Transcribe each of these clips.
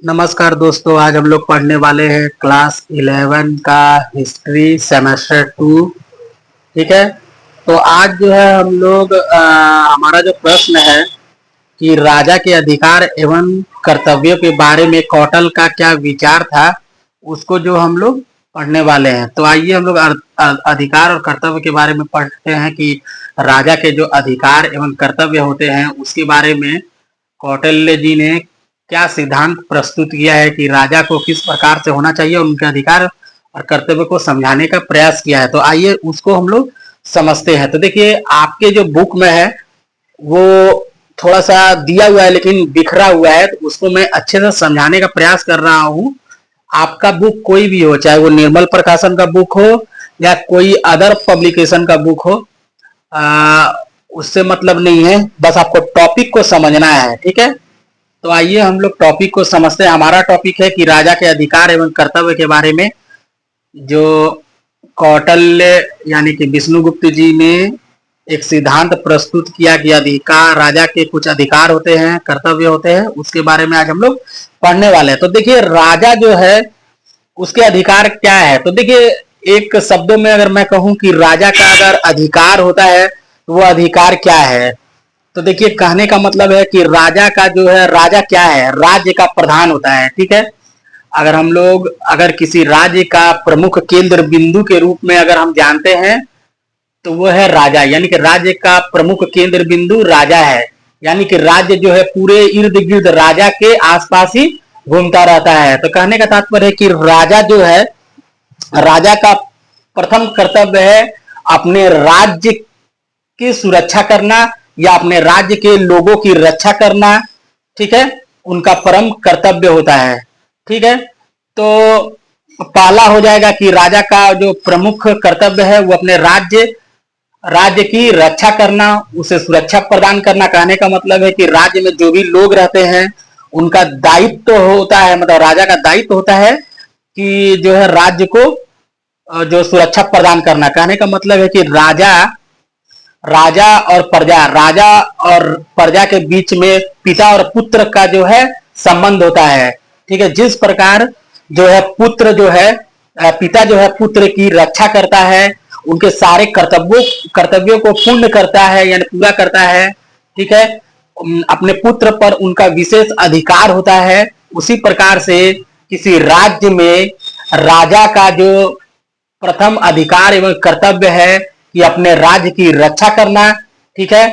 नमस्कार दोस्तों, आज हम लोग पढ़ने वाले हैं क्लास 11 का हिस्ट्री सेमेस्टर 2। ठीक है। तो आज जो है हम लोग हमारा जो प्रश्न है कि राजा के अधिकार एवं कर्तव्यों के बारे में कौटिल्य का क्या विचार था, उसको जो हम लोग पढ़ने वाले हैं। तो आइए हम लोग अधिकार और कर्तव्य के बारे में पढ़ते हैं कि राजा के जो अधिकार एवं कर्तव्य होते हैं उसके बारे में कौटिल्य जी ने क्या सिद्धांत प्रस्तुत किया है कि राजा को किस प्रकार से होना चाहिए, उनके अधिकार और कर्तव्य को समझाने का प्रयास किया है। तो आइए उसको हम लोग समझते हैं। तो देखिए, आपके जो बुक में है वो थोड़ा सा दिया हुआ है लेकिन बिखरा हुआ है, तो उसको मैं अच्छे से समझाने का प्रयास कर रहा हूँ। आपका बुक कोई भी हो, चाहे वो निर्मल प्रकाशन का बुक हो या कोई अदर पब्लिकेशन का बुक हो, उससे मतलब नहीं है, बस आपको टॉपिक को समझना है। ठीक है। तो आइए हम लोग टॉपिक को समझते हैं। हमारा टॉपिक है कि राजा के अधिकार एवं कर्तव्य के बारे में जो कौटिल्य यानी कि विष्णुगुप्त जी ने एक सिद्धांत प्रस्तुत किया कि अधिकार, राजा के कुछ अधिकार होते हैं, कर्तव्य होते हैं, उसके बारे में आज हम लोग पढ़ने वाले हैं। तो देखिए, राजा जो है उसके अधिकार क्या है। तो देखिए, एक शब्दों में अगर मैं कहूं कि राजा का अगर अधिकार होता है तो वो अधिकार क्या है, तो देखिए कहने का मतलब है कि राजा का जो है, राजा क्या है, राज्य का प्रधान होता है। ठीक है। अगर किसी राज्य का प्रमुख केंद्र बिंदु के रूप में अगर हम जानते हैं तो वो है राजा, यानी कि राज्य का प्रमुख केंद्र बिंदु राजा है। यानी कि राज्य जो है पूरे इर्द गिर्द राजा के आसपास ही घूमता रहता है। तो कहने का तात्पर्य है कि राजा जो है, राजा का प्रथम कर्तव्य है अपने राज्य की सुरक्षा करना या अपने राज्य के लोगों की रक्षा करना। ठीक है। उनका परम कर्तव्य होता है। ठीक है। तो पहला हो जाएगा कि राजा का जो प्रमुख कर्तव्य है वो अपने राज्य की रक्षा करना, उसे सुरक्षा प्रदान करना। कहने का मतलब है कि राज्य में जो भी लोग रहते हैं उनका दायित्व होता है, मतलब राजा का दायित्व होता है कि जो है राज्य को जो सुरक्षा प्रदान करना। कहने का मतलब है कि राजा और प्रजा के बीच में पिता और पुत्र का जो है संबंध होता है। ठीक है। जिस प्रकार जो है पुत्र जो है, पिता जो है पुत्र की रक्षा करता है, उनके सारे कर्तव्यों को पूर्ण करता है यानी पूरा करता है। ठीक है। अपने पुत्र पर उनका विशेष अधिकार होता है। उसी प्रकार से किसी राज्य में राजा का जो प्रथम अधिकार एवं कर्तव्य है कि अपने राज्य की रक्षा करना। ठीक है।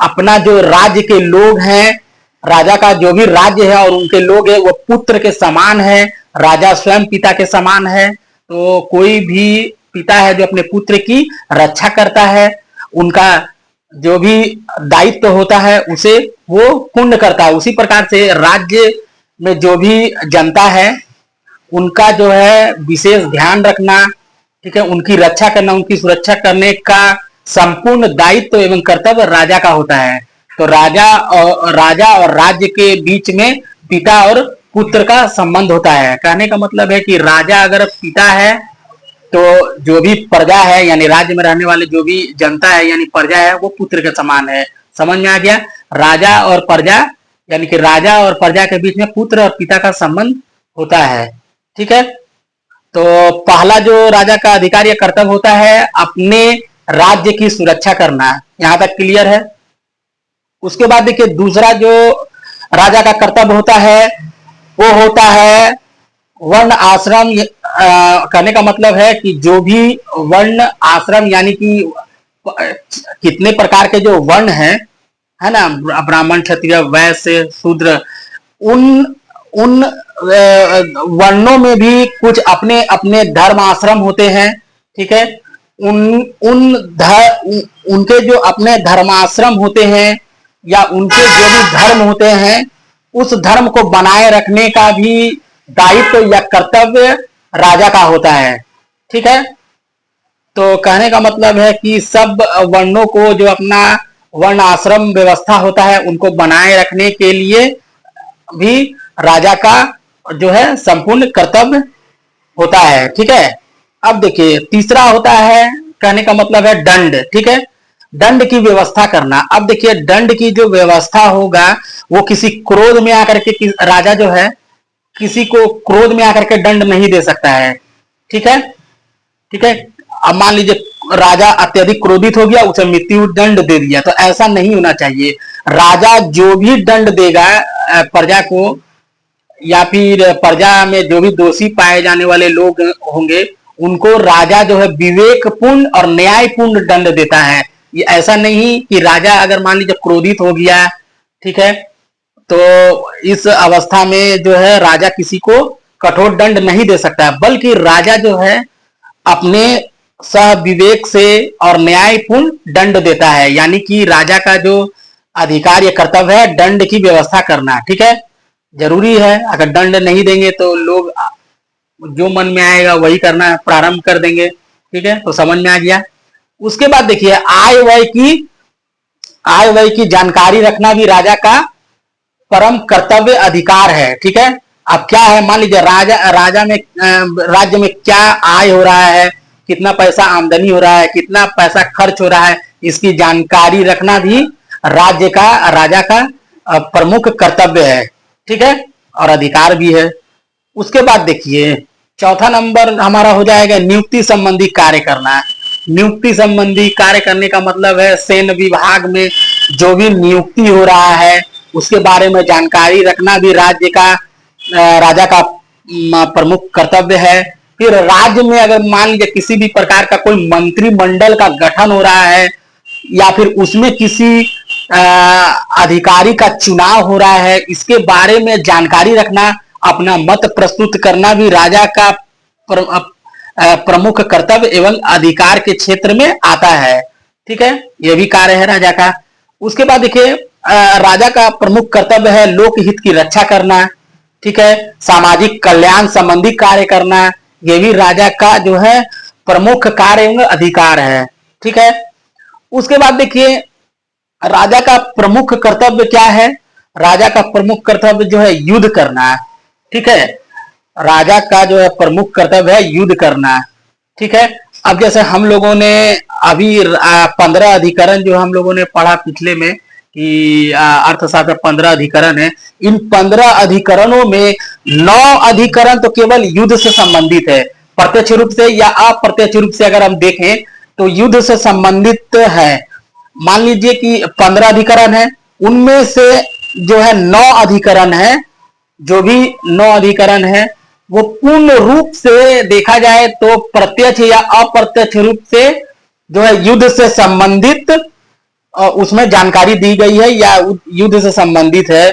अपना जो राज्य के लोग हैं, राजा का जो भी राज्य है और उनके लोग हैं वो पुत्र के समान है, राजा स्वयं पिता के समान है। तो कोई भी पिता है जो अपने पुत्र की रक्षा करता है, उनका जो भी दायित्व होता है उसे वो पूर्ण करता है। उसी प्रकार से राज्य में जो भी जनता है उनका जो है विशेष ध्यान रखना, ठीक है, उनकी रक्षा करना, उनकी सुरक्षा करने का संपूर्ण दायित्व एवं कर्तव्य राजा का होता है। तो राजा और राज्य के बीच में पिता और पुत्र का संबंध होता है। कहने का मतलब है कि राजा अगर पिता है तो जो भी प्रजा है यानी राज्य में रहने वाले जो भी जनता है यानी प्रजा है वो पुत्र के समान है। समझ में आ गया। राजा और प्रजा यानी कि राजा और प्रजा के बीच में पुत्र और पिता का संबंध होता है। ठीक है। तो पहला जो राजा का अधिकार या कर्तव्य होता है अपने राज्य की सुरक्षा करना। यहां तक क्लियर है। उसके बाद देखिए दूसरा जो राजा का कर्तव्य होता है वो होता है वर्ण आश्रम। कहने का मतलब है कि जो भी वर्ण आश्रम यानी कि कितने प्रकार के जो वर्ण है ना, ब्राह्मण क्षत्रिय वैश्य शूद्र, उन उन वर्णों में भी कुछ अपने अपने धर्म आश्रम होते हैं। ठीक है। उन उनके जो अपने धर्माश्रम होते हैं या उनके जो भी धर्म होते हैं उस धर्म को बनाए रखने का भी दायित्व या कर्तव्य राजा का होता है। ठीक है। तो कहने का मतलब है कि सब वर्णों को जो अपना वर्ण आश्रम व्यवस्था होता है उनको बनाए रखने के लिए भी राजा का जो है संपूर्ण कर्तव्य होता है। ठीक है। अब देखिए तीसरा होता है, कहने का मतलब है दंड। ठीक है। दंड की व्यवस्था करना। अब देखिए दंड की जो व्यवस्था होगा वो किसी क्रोध में आकर के राजा जो है किसी को क्रोध में आकर के दंड नहीं दे सकता है। ठीक है, ठीक है। अब मान लीजिए राजा अत्यधिक क्रोधित हो गया, उसे मृत्यु दंड दे दिया, तो ऐसा नहीं होना चाहिए। राजा जो भी दंड देगा प्रजा को, या फिर प्रजा में जो भी दोषी पाए जाने वाले लोग होंगे उनको राजा जो है विवेकपूर्ण और न्यायपूर्ण दंड देता है। ये ऐसा नहीं कि राजा अगर मान लीजिए क्रोधित हो गया, ठीक है, तो इस अवस्था में जो है राजा किसी को कठोर दंड नहीं दे सकता है, बल्कि राजा जो है अपने सह विवेक से और न्यायपूर्ण दंड देता है। यानी कि राजा का जो अधिकार या कर्तव्य है दंड की व्यवस्था करना। ठीक है, जरूरी है। अगर दंड नहीं देंगे तो लोग जो मन में आएगा वही करना प्रारंभ कर देंगे। ठीक है, तो समझ में आ गया। उसके बाद देखिए आय व्यय की जानकारी रखना भी राजा का परम कर्तव्य अधिकार है। ठीक है, अब क्या है, मान लीजिए राज्य में क्या आय हो रहा है, कितना पैसा आमदनी हो रहा है, कितना पैसा खर्च हो रहा है, इसकी जानकारी रखना भी राजा का प्रमुख कर्तव्य है। ठीक है, और अधिकार भी है। उसके बाद देखिए चौथा नंबर हमारा हो जाएगा नियुक्ति संबंधी कार्य करना। नियुक्ति संबंधी कार्य करने का मतलब है सैन्य विभाग में जो भी नियुक्ति हो रहा है उसके बारे में जानकारी रखना भी राजा का प्रमुख कर्तव्य है। फिर राज्य में अगर मान लीजिए किसी भी प्रकार का कोई मंत्रिमंडल का गठन हो रहा है या फिर उसमें किसी अधिकारी का चुनाव हो रहा है, इसके बारे में जानकारी रखना, अपना मत प्रस्तुत करना भी राजा का प्रमुख कर्तव्य एवं अधिकार के क्षेत्र में आता है। ठीक है, यह भी कार्य है राजा का। उसके बाद देखिए राजा का प्रमुख कर्तव्य है लोकहित की रक्षा करना। ठीक है, सामाजिक कल्याण संबंधी कार्य करना, यह भी राजा का जो है प्रमुख कार्य एवं अधिकार है। ठीक है, उसके बाद देखिए राजा का प्रमुख कर्तव्य क्या है, राजा का प्रमुख कर्तव्य जो है युद्ध करना। ठीक है, राजा का जो है प्रमुख कर्तव्य है युद्ध करना। ठीक है, अब जैसे हम लोगों ने अभी 15 अधिकरण जो हम लोगों ने पढ़ा पिछले में कि अर्थशास्त्र 15 अधिकरण है, इन 15 अधिकरणों में 9 अधिकरण तो केवल युद्ध से संबंधित है, प्रत्यक्ष रूप से या अप्रत्यक्ष रूप से अगर हम देखें तो युद्ध से संबंधित है। मान लीजिए कि 15 अधिकरण है, उनमें से जो है 9 अधिकरण है, जो भी 9 अधिकरण है वो पूर्ण रूप से देखा जाए तो प्रत्यक्ष या अप्रत्यक्ष रूप से जो है युद्ध से संबंधित उसमें जानकारी दी गई है या युद्ध से संबंधित है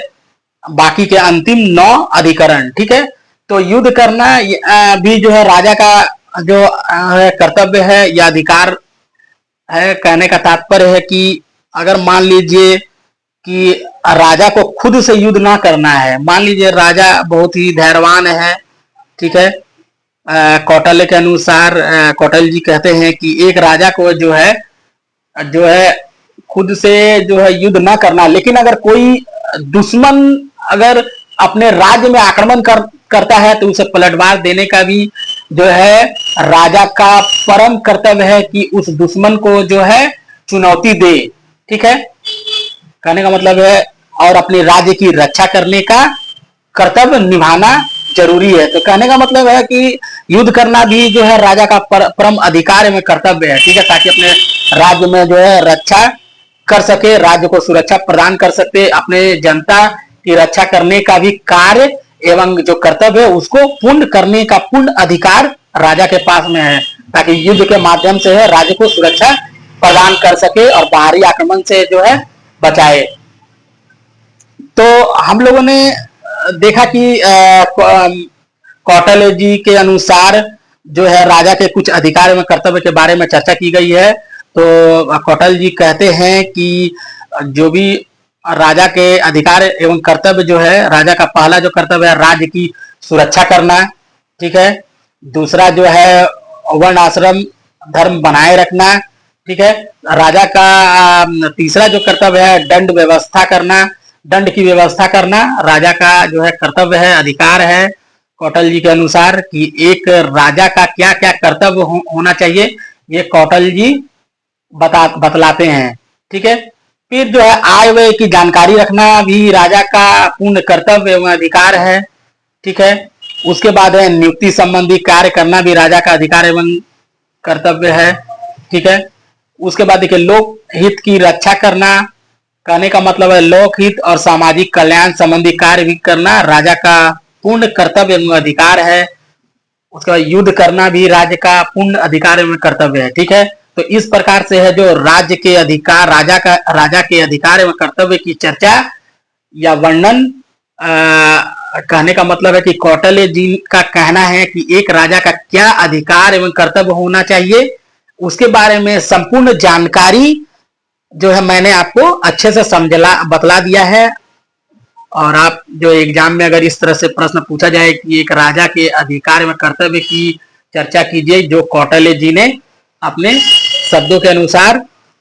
बाकी के अंतिम 9 अधिकरण। ठीक है, तो युद्ध करना भी जो है राजा का जो कर्तव्य है या अधिकार है। कहने का तात्पर्य है कि अगर मान लीजिए कि राजा को खुद से युद्ध ना करना है, मान लीजिए राजा बहुत ही धैर्यवान है, ठीक है, कौटिल्य के अनुसार कौटिल्य जी कहते हैं कि एक राजा को जो है खुद से जो है युद्ध ना करना, लेकिन अगर कोई दुश्मन अगर अपने राज्य में आक्रमण करता है तो उसे पलटवार देने का भी जो है राजा का परम कर्तव्य है कि उस दुश्मन को जो है चुनौती दे। ठीक है, कहने का मतलब है और अपने राज्य की रक्षा करने का कर्तव्य निभाना जरूरी है। तो कहने का मतलब है कि युद्ध करना भी जो है राजा का परम अधिकार में कर्तव्य है। ठीक है, ताकि अपने राज्य में जो है रक्षा कर सके, राज्य को सुरक्षा प्रदान कर सकते, अपने जनता की रक्षा करने का भी कार्य एवं जो कर्तव्य है उसको पूर्ण करने का पूर्ण अधिकार राजा के पास में है, ताकि युद्ध के माध्यम से है राज्य को सुरक्षा प्रदान कर सके और बाहरी आक्रमण से जो है बचाए। तो हम लोगों ने देखा कि कौटिल्य जी के अनुसार जो है राजा के कुछ अधिकार एवं कर्तव्य के बारे में चर्चा की गई है। तो कौटिल्य जी कहते हैं कि जो भी राजा के अधिकार एवं कर्तव्य जो है, राजा का पहला जो कर्तव्य है राज्य की सुरक्षा करना। ठीक है, दूसरा जो है वर्ण आश्रम धर्म बनाए रखना। ठीक है, राजा का तीसरा जो कर्तव्य है दंड व्यवस्था करना, दंड की व्यवस्था करना राजा का जो है कर्तव्य है, अधिकार है। कौटिल्य जी के अनुसार कि एक राजा का क्या क्या कर्तव्य होना चाहिए, ये कौटिल्य जी बतलाते हैं। ठीक है, फिर जो है आय व्यय की जानकारी रखना भी राजा का पूर्ण कर्तव्य एवं अधिकार है। ठीक है, उसके बाद है नियुक्ति संबंधी कार्य करना भी राजा का अधिकार एवं कर्तव्य है। ठीक है, उसके बाद देखिए लोक हित की रक्षा करना, कहने का मतलब है लोक हित और सामाजिक कल्याण संबंधी कार्य भी करना राजा का पूर्ण कर्तव्य एवं अधिकार है। उसके बाद युद्ध करना भी राज्य का पूर्ण अधिकार एवं कर्तव्य है। ठीक है, तो इस प्रकार से है जो राज्य के अधिकार, राजा के अधिकार एवं कर्तव्य की चर्चा या वर्णन। कहने का मतलब है कि कौटिल्य जी का कहना है कि एक राजा का क्या अधिकार एवं कर्तव्य होना चाहिए, उसके बारे में संपूर्ण जानकारी जो है मैंने आपको अच्छे से बतला दिया है। और आप जो एग्जाम में अगर इस तरह से प्रश्न पूछा जाए कि एक राजा के अधिकार में कर्तव्य की चर्चा कीजिए, जो कौटिल्य जी ने अपने शब्दों के अनुसार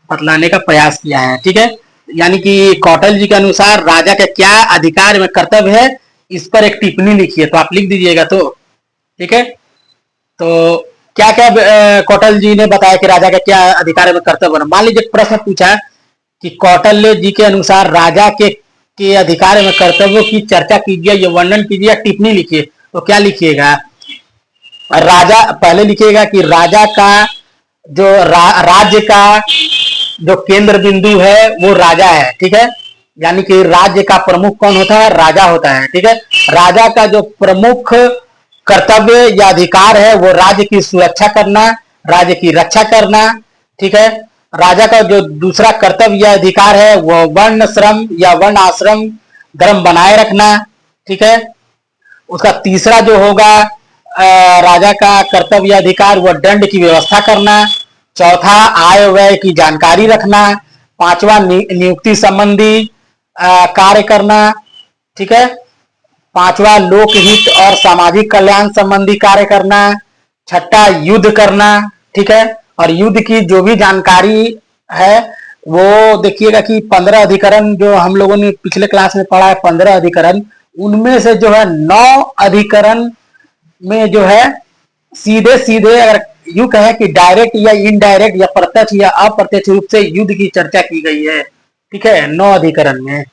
बतलाने का प्रयास किया है। ठीक है, यानी कि कौटिल्य जी के अनुसार राजा का क्या अधिकार में कर्तव्य है, इस पर एक टिप्पणी लिखिए, तो आप लिख दीजिएगा। तो ठीक है, तो क्या क्या कौटिल्य जी ने बताया कि राजा का क्या अधिकार में कर्तव्य है। मान लीजिए प्रश्न पूछा कि कौटिल्य जी के अनुसार राजा के अधिकार में कर्तव्यों की चर्चा कीजिए, ये वर्णन कीजिए, टिप्पणी लिखिए, तो क्या लिखिएगा। राजा पहले लिखिएगा कि राजा का जो राज्य का जो केंद्र बिंदु है वो राजा है। ठीक है, यानी कि राज्य का प्रमुख कौन होता है, राजा होता है। ठीक है, राजा का जो प्रमुख कर्तव्य या अधिकार है वो राज्य की सुरक्षा करना, राज्य की रक्षा करना। ठीक है, राजा का जो दूसरा कर्तव्य या अधिकार है वो वर्ण श्रम या वर्ण आश्रम धर्म बनाए रखना। ठीक है, उसका तीसरा जो होगा राजा का कर्तव्य या अधिकार वो दंड की व्यवस्था करना। चौथा आय व्यय की जानकारी रखना। पांचवा नियुक्ति संबंधी कार्य करना। ठीक है, पांचवा लोकहित और सामाजिक कल्याण संबंधी कार्य करना। छठा युद्ध करना। ठीक है, और युद्ध की जो भी जानकारी है वो देखिएगा कि 15 अधिकरण जो हम लोगों ने पिछले क्लास में पढ़ा है, 15 अधिकरण, उनमें से जो है 9 अधिकरण में जो है सीधे सीधे अगर यूं कहे कि डायरेक्ट या इनडायरेक्ट या प्रत्यक्ष या अप्रत्यक्ष रूप से युद्ध की चर्चा की गई है। ठीक है, 9 अधिकरण में,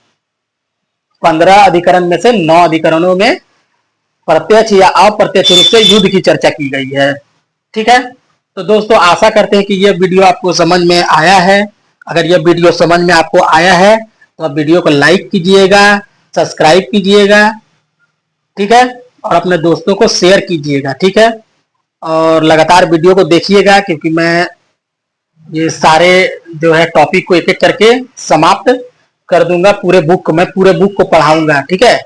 15 अधिकरण में से 9 अधिकरणों में प्रत्यक्ष या अप्रत्यक्ष रूप से युद्ध की चर्चा की गई है। ठीक है, तो दोस्तों आशा करते हैं कि यह वीडियो आपको समझ में आया है। अगर यह वीडियो समझ में आपको आया है तो आप वीडियो को लाइक कीजिएगा, सब्सक्राइब कीजिएगा। ठीक है, और अपने दोस्तों को शेयर कीजिएगा। ठीक है, और लगातार वीडियो को देखिएगा क्योंकि मैं ये सारे जो है टॉपिक को एक एक करके समाप्त कर दूंगा। मैं पूरे बुक को पढ़ाऊंगा। ठीक है,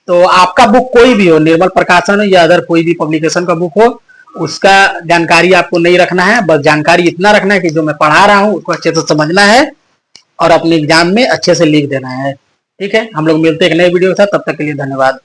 तो आपका बुक कोई भी हो, निर्मल प्रकाशन या अदर कोई भी पब्लिकेशन का बुक हो, उसका जानकारी आपको नहीं रखना है। बस जानकारी इतना रखना है कि जो मैं पढ़ा रहा हूँ उसको अच्छे से समझना है और अपने एग्जाम में अच्छे से लिख देना है। ठीक है, हम लोग मिलते हैं एक नए वीडियो के साथ, तब तक के लिए धन्यवाद।